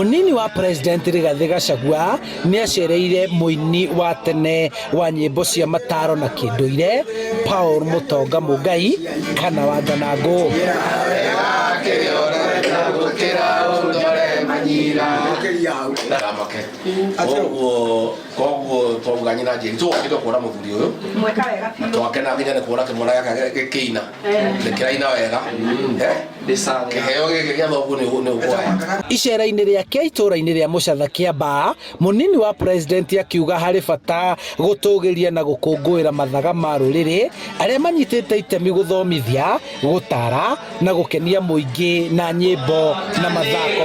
Mũnini wa President Rigathi Gachagua nĩ acereire mũini wa tene wa nyimbo cia mataro na kĩndũire Paul Mutonga Mũngai kana Wanganagu. Icera-inĩ rĩake itũra-inĩ rĩa Muchatha Kiambaa, mũnini wa President akiuga harĩ bata gũtũgĩria na gũkũngũĩra mathaga ma rũrĩrĩ arĩa manyitĩte itemi gũthomithia, gũtara na gũkenia mũingĩ na nyimbo na mathako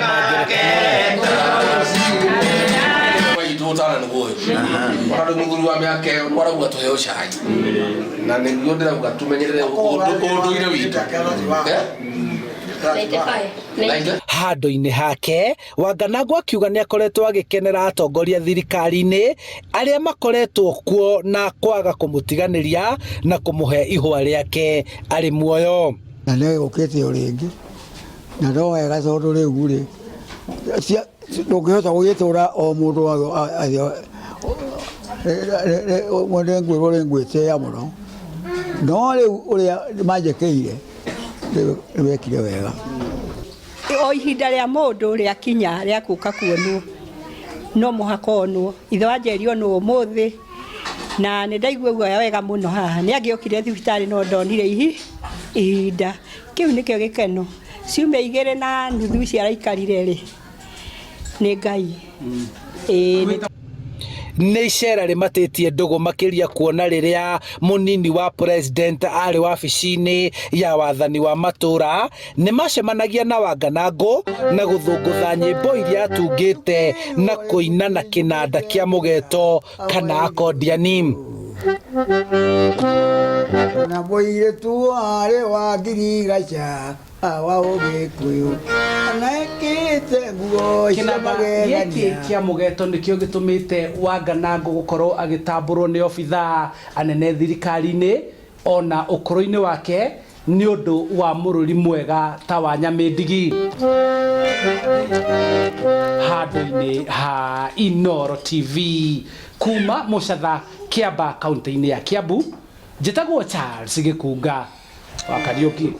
handũ-inĩ hake, Wanganagu akiuga nĩ akoretwo agĩkenera atongoria thirikari-inĩ arĩa makoretwo kuo na kwaga kũmũtiganĩria na kũmũhe ihũa rĩake arĩ muoyo. Na nĩ gũkĩte o rĩngĩ na no wega tondũ rĩu rĩ ndũngĩhota gũgĩtũra o mũndũ mwene ngwĩrwo rĩ ngwĩtĩĩa mũno, no rĩu ũrĩa manjĩkĩire nĩwekire wega. O ihinda rĩa mũndũ rĩa kinya rĩa gũka kuonwo no mũhaka onwo. Ithe wa Njeri onwo ũmũthĩ na nĩ ndaigua guoya wega mũno haha. Nĩ angĩokire thibitarĩ no ndonire ihinda kĩu nĩkĩo gĩkeno. Ciumia 2 na nuthu ici araikarire rĩ nĩ Ngai. Nĩ icera rĩmatĩtie ndũgũ makĩria kuona rĩrĩa mũnini wa President arĩ wabici-inĩ ya wathani wa matũra nĩ macemanagia na Wanganagu na gũthũngũtha nyĩmbo iria atungĩte na kũina na kĩnanda kĩa mũgeto kana akordiani. Na mũirĩtu arĩ wa Ngirigaca wa Ũgĩkũyũ anekĩte nguo cia magegania. Gĩkĩ kĩa mũgeto nĩkĩo gĩtũmĩte Wanganagu gũkorwo agĩtambũrwo nĩ obitha anene thirikari-inĩ ona ũkũrũ-inĩ wake nĩ ũndũ wa mũrũri mwega ta wa Nyamĩndigi. Handũ-inĩ ha Inooro TV kuma Mũchatha Kiambaa kaunti-inĩ ya Kiambu, njĩtagwo Charles Gĩkunga wa Kariũki.